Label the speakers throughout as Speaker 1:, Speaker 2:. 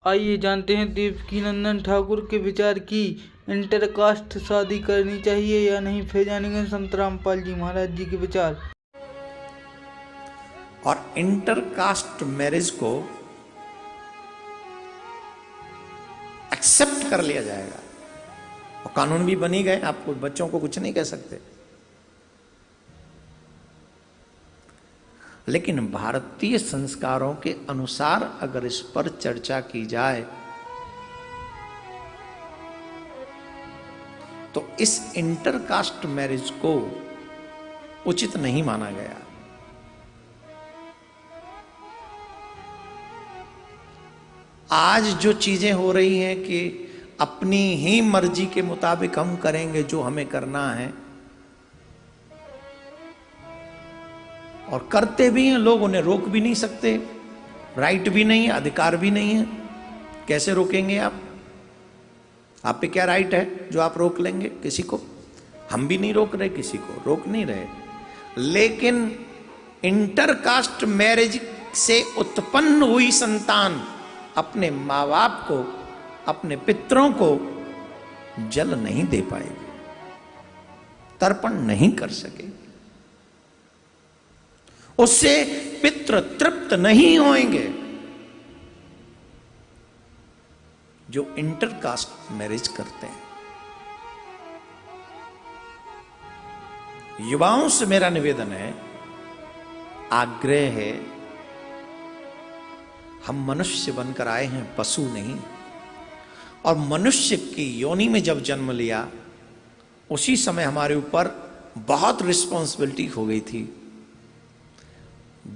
Speaker 1: आइए जानते हैं देवकीनंदन ठाकुर के विचार की इंटरकास्ट शादी करनी चाहिए या नहीं। फिर जानेंगे संत रामपाल जी महाराज जी के विचार।
Speaker 2: और इंटरकास्ट मैरिज को एक्सेप्ट कर लिया जाएगा और कानून भी बनी गए, आपको बच्चों को कुछ नहीं कह सकते। लेकिन भारतीय संस्कारों के अनुसार अगर इस पर चर्चा की जाए तो इस इंटरकास्ट मैरिज को उचित नहीं माना गया। आज जो चीजें हो रही हैं कि अपनी ही मर्जी के मुताबिक हम करेंगे जो हमें करना है, और करते भी हैं लोग, उन्हें रोक भी नहीं सकते, राइट भी नहीं है, अधिकार भी नहीं है। कैसे रोकेंगे आप पे क्या राइट है जो आप रोक लेंगे किसी को? हम भी नहीं रोक रहे, किसी को रोक नहीं रहे। लेकिन इंटरकास्ट मैरिज से उत्पन्न हुई संतान अपने माँ बाप को, अपने पितरों को जल नहीं दे पाएगी, तर्पण नहीं कर सकेगी, उससे पितृ तृप्त नहीं होंगे। जो इंटरकास्ट मैरिज करते हैं, युवाओं से मेरा निवेदन है, आग्रह है, हम मनुष्य बनकर आए हैं, पशु नहीं। और मनुष्य की योनि में जब जन्म लिया उसी समय हमारे ऊपर बहुत रिस्पॉन्सिबिलिटी हो गई थी।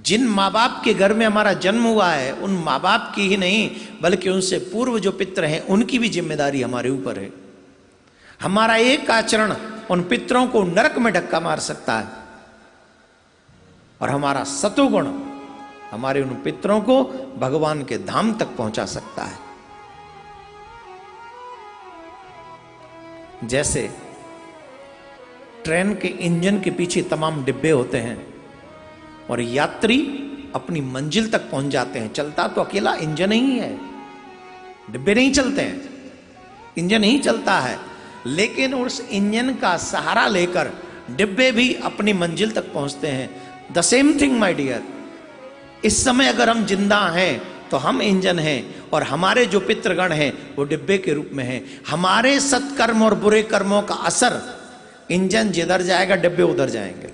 Speaker 2: जिन माँ बाप के घर में हमारा जन्म हुआ है, उन माँ बाप की ही नहीं बल्कि उनसे पूर्व जो पितर हैं उनकी भी जिम्मेदारी हमारे ऊपर है। हमारा एक आचरण उन पितरों को नरक में धक्का मार सकता है, और हमारा सतोगुण हमारे उन पितरों को भगवान के धाम तक पहुंचा सकता है। जैसे ट्रेन के इंजन के पीछे तमाम डिब्बे होते हैं और यात्री अपनी मंजिल तक पहुंच जाते हैं। चलता तो अकेला इंजन ही है, डिब्बे नहीं चलते हैं, इंजन ही चलता है। लेकिन उस इंजन का सहारा लेकर डिब्बे भी अपनी मंजिल तक पहुंचते हैं। The same thing my dear, इस समय अगर हम जिंदा हैं तो हम इंजन हैं और हमारे जो पितृगण हैं वो डिब्बे के रूप में हैं। हमारे सत्कर्म और बुरे कर्मों का असर, इंजन जिधर जाएगा डिब्बे उधर जाएंगे।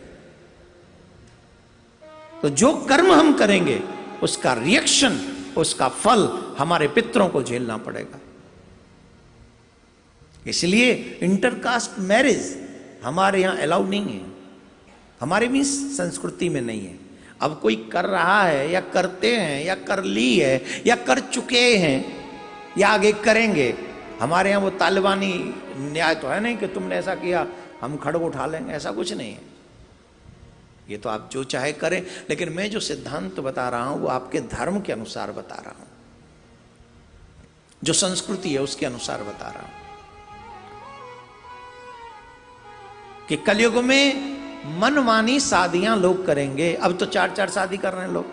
Speaker 2: तो जो कर्म हम करेंगे उसका रिएक्शन, उसका फल हमारे पितरों को झेलना पड़ेगा। इसलिए इंटरकास्ट मैरिज हमारे यहां अलाउ नहीं है, हमारे भी संस्कृति में नहीं है। अब कोई कर रहा है या करते हैं या कर ली है या कर चुके हैं या आगे करेंगे, हमारे यहाँ वो तालिबानी न्याय तो है नहीं कि तुमने ऐसा किया हम खड़ग उठा लेंगे, ऐसा कुछ नहीं है। ये तो आप जो चाहे करें, लेकिन मैं जो सिद्धांत बता रहा हूं वो आपके धर्म के अनुसार बता रहा हूं, जो संस्कृति है उसके अनुसार बता रहा हूं कि कलयुग में मनमानी शादियां लोग करेंगे। अब तो 4-4 शादी कर रहे हैं लोग,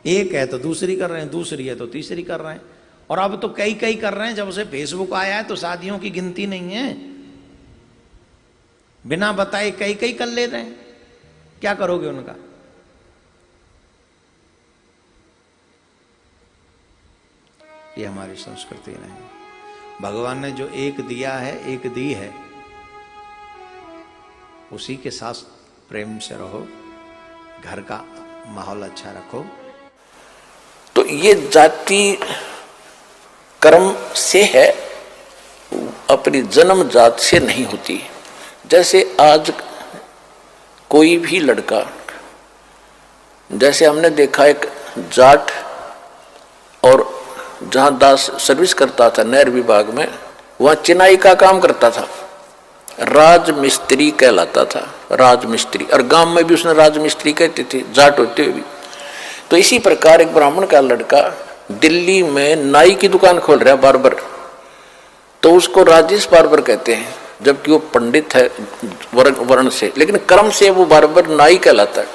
Speaker 2: एक है तो दूसरी कर रहे हैं, दूसरी है तो तीसरी कर रहे हैं, और अब तो कई कई कर रहे हैं। जब से फेसबुक आया है तो शादियों की गिनती नहीं है, बिना बताए कई कई कर ले रहे हैं। क्या करोगे उनका? ये हमारी संस्कृति नहीं। भगवान ने जो एक दिया है, एक दी है, उसी के साथ प्रेम से रहो, घर का माहौल अच्छा रखो।
Speaker 3: तो ये जाति कर्म से है, अपनी जन्म जात से नहीं होती। जैसे आज कोई भी लड़का, जैसे हमने देखा एक जाट, और जहां दास सर्विस करता था नहर विभाग में, वहां चिनाई का काम करता था, राजमिस्त्री कहलाता था, राजमिस्त्री। और गांव में भी उसने राजमिस्त्री कहते थे, जाट होते हुए भी। तो इसी प्रकार एक ब्राह्मण का लड़का दिल्ली में नाई की दुकान खोल रहा है, बार्बर, तो उसको राजेश बार्बर कहते हैं, जबकि वो पंडित है वर्ण से, लेकिन कर्म से वो बार्बर नाई कहलाता है।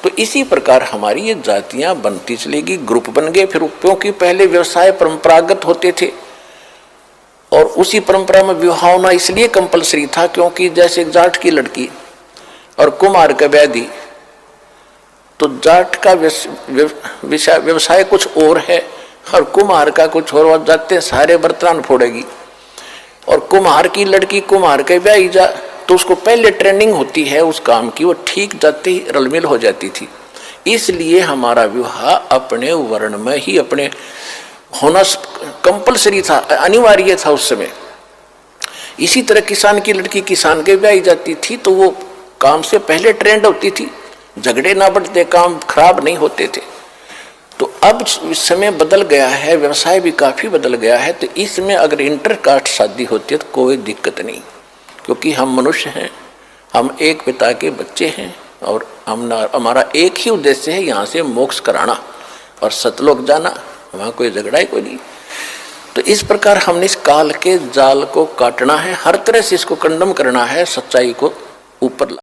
Speaker 3: तो इसी प्रकार हमारी ये जातियां बनती चलेगी, ग्रुप बन गए। फिर क्योंकि पहले व्यवसाय परंपरागत होते थे और उसी परंपरा में विवाह होना इसलिए कंपलसरी था क्योंकि जैसे जाट की लड़की और कुम्हार का ब्यादी, तो जाट का व्यवसाय कुछ और है और कुम्हार का कुछ और, जाते सारे बर्तन फोड़ेगी। और कुम्हार की लड़की कुम्हार के ब्याही जा तो उसको पहले ट्रेनिंग होती है उस काम की, वो ठीक जाते ही रलमिल हो जाती थी। इसलिए हमारा विवाह अपने वर्ण में ही अपने होना कंपलसरी था, अनिवार्य था उस समय। इसी तरह किसान की लड़की किसान के ब्याही जाती थी तो वो काम से पहले ट्रेंड होती थी, झगड़े ना बढ़ते, काम खराब नहीं होते थे। तो अब समय बदल गया है, व्यवसाय भी काफी बदल गया है, तो इसमें अगर इंटरकास्ट शादी होती है तो कोई दिक्कत नहीं, क्योंकि हम मनुष्य हैं, हम एक पिता के बच्चे हैं और हमारा एक ही उद्देश्य है, यहाँ से मोक्ष कराना और सतलोक जाना, वहाँ कोई झगड़ा ही कोई नहीं। तो इस प्रकार हमने इस काल के जाल को काटना है, हर तरह से इसको कंडम करना है, सच्चाई को ऊपर